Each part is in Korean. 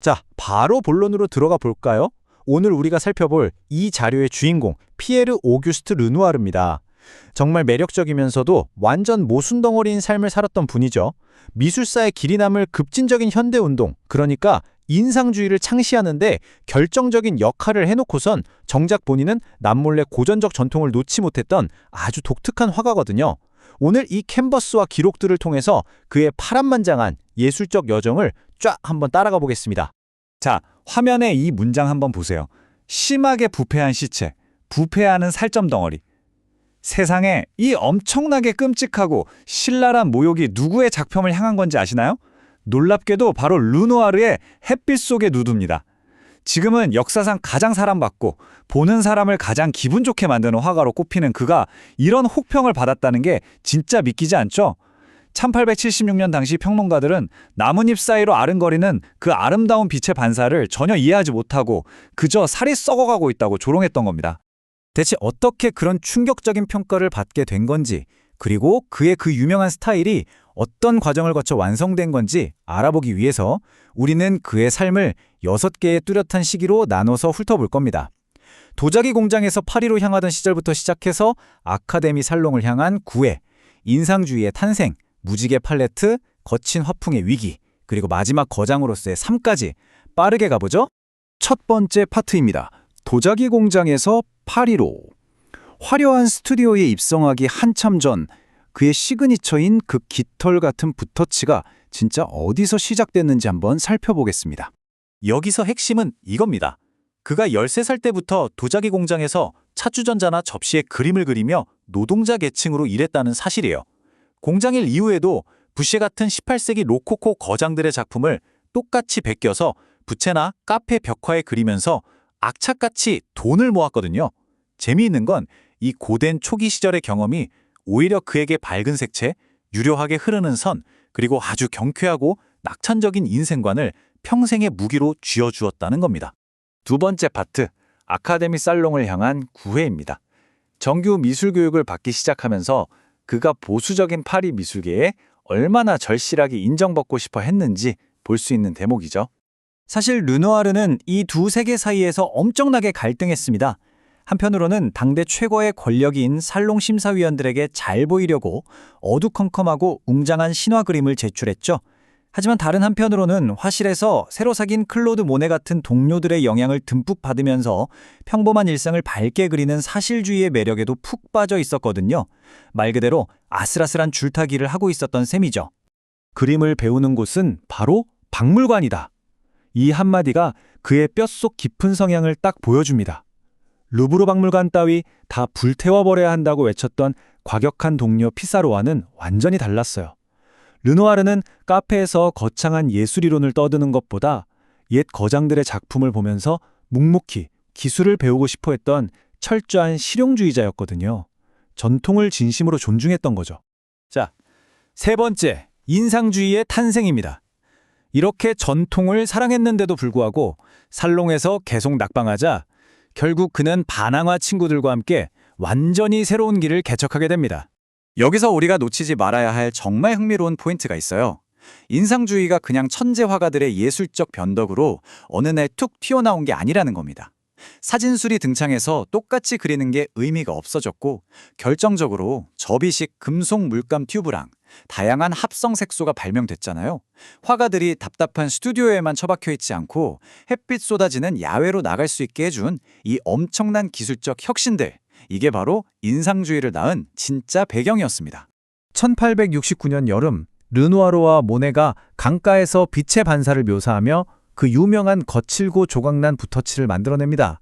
자, 바로 본론으로 들어가 볼까요? 오늘 우리가 살펴볼 이 자료의 주인공, 피에르 오규스트 르누아르입니다. 정말 매력적이면서도 완전 모순덩어리인 삶을 살았던 분이죠. 미술사의 길이 남을 급진적인 현대운동, 그러니까 인상주의를 창시하는데 결정적인 역할을 해놓고선 정작 본인은 남몰래 고전적 전통을 놓지 못했던 아주 독특한 화가거든요. 오늘 이 캔버스와 기록들을 통해서 그의 파란만장한 예술적 여정을 쫙 한번 따라가 보겠습니다. 자, 화면에 이 문장 한번 보세요. 심하게 부패한 시체, 부패하는 살점 덩어리. 세상에 이 엄청나게 끔찍하고 신랄한 모욕이 누구의 작품을 향한 건지 아시나요? 놀랍게도 바로 르누아르의 햇빛 속의 누드입니다. 지금은 역사상 가장 사랑받고 보는 사람을 가장 기분 좋게 만드는 화가로 꼽히는 그가 이런 혹평을 받았다는 게 진짜 믿기지 않죠? 1876년 당시 평론가들은 나뭇잎 사이로 아른거리는 그 아름다운 빛의 반사를 전혀 이해하지 못하고 그저 살이 썩어가고 있다고 조롱했던 겁니다. 대체 어떻게 그런 충격적인 평가를 받게 된 건지, 그리고 그의 그 유명한 스타일이 어떤 과정을 거쳐 완성된 건지 알아보기 위해서 우리는 그의 삶을 6개의 뚜렷한 시기로 나눠서 훑어볼 겁니다. 도자기 공장에서 파리로 향하던 시절부터 시작해서 아카데미 살롱을 향한 구애, 인상주의의 탄생, 무지개 팔레트, 거친 화풍의 위기, 그리고 마지막 거장으로서의 삶까지 빠르게 가보죠. 첫 번째 파트입니다. 도자기 공장에서 파리로. 화려한 스튜디오에 입성하기 한참 전 그의 시그니처인 그 깃털 같은 붓터치가 진짜 어디서 시작됐는지 한번 살펴보겠습니다. 여기서 핵심은 이겁니다. 그가 13살 때부터 도자기 공장에서 차주전자나 접시에 그림을 그리며 노동자 계층으로 일했다는 사실이에요. 공장일 이후에도 부쉐 같은 18세기 로코코 거장들의 작품을 똑같이 베껴서 부채나 카페 벽화에 그리면서 악착같이 돈을 모았거든요. 재미있는 건 이 고된 초기 시절의 경험이 오히려 그에게 밝은 색채, 유려하게 흐르는 선, 그리고 아주 경쾌하고 낙천적인 인생관을 평생의 무기로 쥐어주었다는 겁니다. 두 번째 파트, 아카데미 살롱을 향한 구애입니다. 정규 미술 교육을 받기 시작하면서 그가 보수적인 파리 미술계에 얼마나 절실하게 인정받고 싶어 했는지 볼 수 있는 대목이죠. 사실 르누아르는 이 두 세계 사이에서 엄청나게 갈등했습니다. 한편으로는 당대 최고의 권력인 살롱 심사위원들에게 잘 보이려고 어두컴컴하고 웅장한 신화 그림을 제출했죠. 하지만 다른 한편으로는 화실에서 새로 사귄 클로드 모네 같은 동료들의 영향을 듬뿍 받으면서 평범한 일상을 밝게 그리는 사실주의의 매력에도 푹 빠져 있었거든요. 말 그대로 아슬아슬한 줄타기를 하고 있었던 셈이죠. 그림을 배우는 곳은 바로 박물관이다. 이 한마디가 그의 뼛속 깊은 성향을 딱 보여줍니다. 루브르 박물관 따위 다 불태워버려야 한다고 외쳤던 과격한 동료 피사로와는 완전히 달랐어요. 르누아르는 카페에서 거창한 예술이론을 떠드는 것보다 옛 거장들의 작품을 보면서 묵묵히 기술을 배우고 싶어 했던 철저한 실용주의자였거든요. 전통을 진심으로 존중했던 거죠. 자, 세 번째, 인상주의의 탄생입니다. 이렇게 전통을 사랑했는데도 불구하고 살롱에서 계속 낙방하자 결국 그는 반항화 친구들과 함께 완전히 새로운 길을 개척하게 됩니다. 여기서 우리가 놓치지 말아야 할 정말 흥미로운 포인트가 있어요. 인상주의가 그냥 천재 화가들의 예술적 변덕으로 어느 날 툭 튀어나온 게 아니라는 겁니다. 사진술이 등장해서 똑같이 그리는 게 의미가 없어졌고 결정적으로 접이식 금속 물감 튜브랑 다양한 합성 색소가 발명됐잖아요. 화가들이 답답한 스튜디오에만 처박혀 있지 않고 햇빛 쏟아지는 야외로 나갈 수 있게 해준 이 엄청난 기술적 혁신들, 이게 바로 인상주의를 낳은 진짜 배경이었습니다. 1869년 여름, 르누아르와 모네가 강가에서 빛의 반사를 묘사하며 그 유명한 거칠고 조각난 붓터치를 만들어냅니다.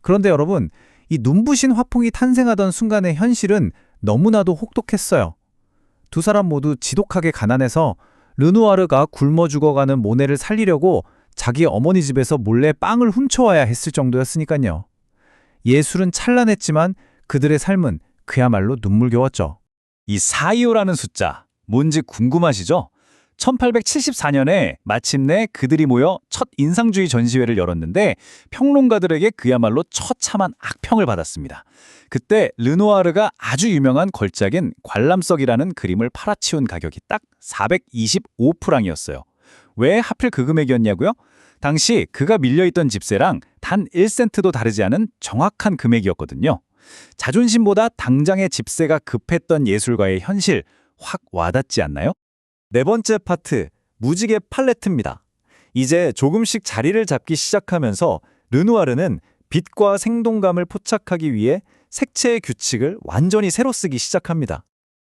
그런데 여러분, 이 눈부신 화풍이 탄생하던 순간의 현실은 너무나도 혹독했어요. 두 사람 모두 지독하게 가난해서 르누아르가 굶어 죽어가는 모네를 살리려고 자기 어머니 집에서 몰래 빵을 훔쳐와야 했을 정도였으니까요. 예술은 찬란했지만 그들의 삶은 그야말로 눈물겨웠죠. 이 425라는 숫자, 뭔지 궁금하시죠? 1874년에 마침내 그들이 모여 첫 인상주의 전시회를 열었는데 평론가들에게 그야말로 처참한 악평을 받았습니다. 그때 르누아르가 아주 유명한 걸작인 관람석이라는 그림을 팔아치운 가격이 딱 425프랑이었어요. 왜 하필 그 금액이었냐고요? 당시 그가 밀려있던 집세랑 단 1센트도 다르지 않은 정확한 금액이었거든요. 자존심보다 당장의 집세가 급했던 예술가의 현실, 확 와닿지 않나요? 네 번째 파트, 무지개 팔레트입니다. 이제 조금씩 자리를 잡기 시작하면서 르누아르는 빛과 생동감을 포착하기 위해 색채의 규칙을 완전히 새로 쓰기 시작합니다.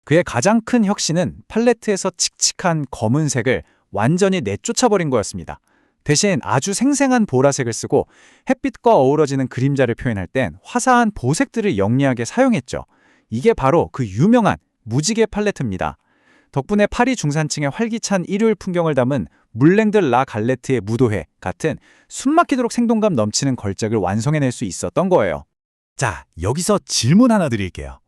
그의 가장 큰 혁신은 팔레트에서 칙칙한 검은색을 완전히 내쫓아버린 거였습니다. 대신 아주 생생한 보라색을 쓰고 햇빛과 어우러지는 그림자를 표현할 땐 화사한 보색들을 영리하게 사용했죠. 이게 바로 그 유명한 무지개 팔레트입니다. 덕분에 파리 중산층의 활기찬 일요일 풍경을 담은 물랭드 라 갈레트의 무도회 같은 숨막히도록 생동감 넘치는 걸작을 완성해낼 수 있었던 거예요. 자, 여기서 질문 하나 드릴게요.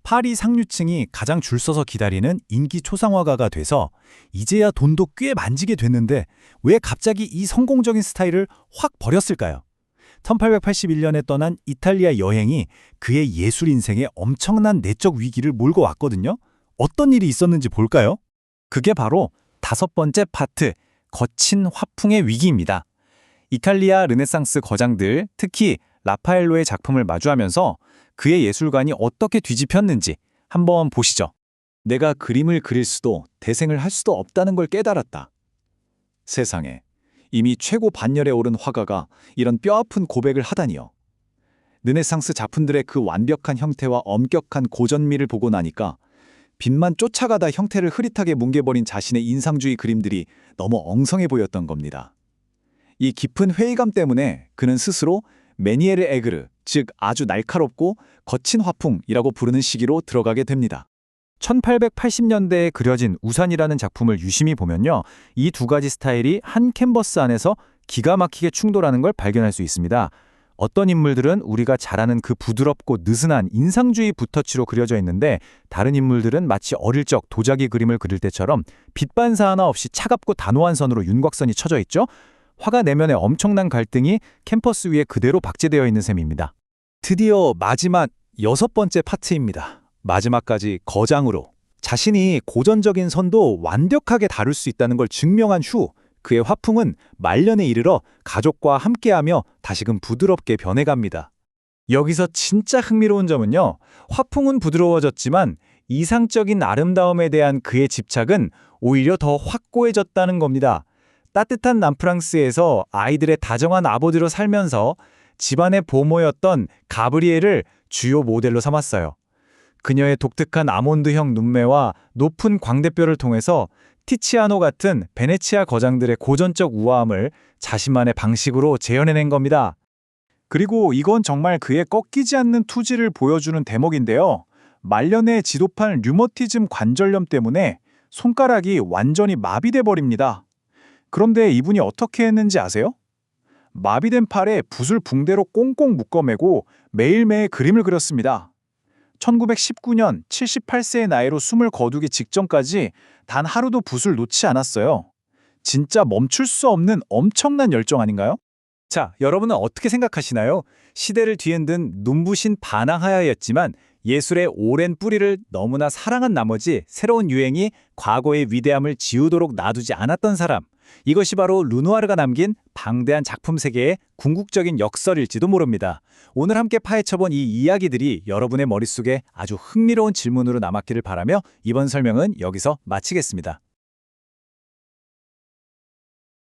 파리 상류층이 가장 줄 서서 기다리는 인기 초상화가가 돼서 이제야 돈도 꽤 만지게 됐는데 왜 갑자기 이 성공적인 스타일을 확 버렸을까요? 1881년에 떠난 이탈리아 여행이 그의 예술 인생에 엄청난 내적 위기를 몰고 왔거든요. 어떤 일이 있었는지 볼까요? 그게 바로 5번째 파트, 거친 화풍의 위기입니다. 이탈리아 르네상스 거장들, 특히 라파엘로의 작품을 마주하면서 그의 예술관이 어떻게 뒤집혔는지 한번 보시죠. 내가 그림을 그릴 수도 대생을 할 수도 없다는 걸 깨달았다. 세상에, 이미 최고 반열에 오른 화가가 이런 뼈아픈 고백을 하다니요. 르네상스 작품들의 그 완벽한 형태와 엄격한 고전미를 보고 나니까 빛만 쫓아가다 형태를 흐릿하게 뭉개버린 자신의 인상주의 그림들이 너무 엉성해 보였던 겁니다. 이 깊은 회의감 때문에 그는 스스로 메니에르 에그르, 즉 아주 날카롭고 거친 화풍이라고 부르는 시기로 들어가게 됩니다. 1880년대에 그려진 우산이라는 작품을 유심히 보면요. 이 두 가지 스타일이 한 캔버스 안에서 기가 막히게 충돌하는 걸 발견할 수 있습니다. 어떤 인물들은 우리가 잘 아는 그 부드럽고 느슨한 인상주의 붓터치로 그려져 있는데 다른 인물들은 마치 어릴 적 도자기 그림을 그릴 때처럼 빛 반사 하나 없이 차갑고 단호한 선으로 윤곽선이 쳐져 있죠. 화가 내면의 엄청난 갈등이 캔버스 위에 그대로 박제되어 있는 셈입니다. 드디어 마지막 6번째 파트입니다. 마지막까지 거장으로 자신이 고전적인 선도 완벽하게 다룰 수 있다는 걸 증명한 후 그의 화풍은 말년에 이르러 가족과 함께하며 다시금 부드럽게 변해갑니다. 여기서 진짜 흥미로운 점은요. 화풍은 부드러워졌지만 이상적인 아름다움에 대한 그의 집착은 오히려 더 확고해졌다는 겁니다. 따뜻한 남프랑스에서 아이들의 다정한 아버지로 살면서 집안의 보모였던 가브리엘을 주요 모델로 삼았어요. 그녀의 독특한 아몬드형 눈매와 높은 광대뼈를 통해서 티치아노 같은 베네치아 거장들의 고전적 우아함을 자신만의 방식으로 재현해낸 겁니다. 그리고 이건 정말 그의 꺾이지 않는 투지를 보여주는 대목인데요. 말년의 지독한 류머티즘 관절염 때문에 손가락이 완전히 마비돼 버립니다. 그런데 이분이 어떻게 했는지 아세요? 마비된 팔에 붓을 붕대로 꽁꽁 묶어매고 매일매일 그림을 그렸습니다. 1919년 78세의 나이로 숨을 거두기 직전까지 단 하루도 붓을 놓지 않았어요. 진짜 멈출 수 없는 엄청난 열정 아닌가요? 자, 여러분은 어떻게 생각하시나요? 시대를 뒤흔든 눈부신 반항하야였지만 예술의 오랜 뿌리를 너무나 사랑한 나머지 새로운 유행이 과거의 위대함을 지우도록 놔두지 않았던 사람. 이것이 바로 르누아르가 남긴 방대한 작품 세계의 궁극적인 역설일지도 모릅니다. 오늘 함께 파헤쳐본 이 이야기들이 여러분의 머릿속에 아주 흥미로운 질문으로 남았기를 바라며 이번 설명은 여기서 마치겠습니다.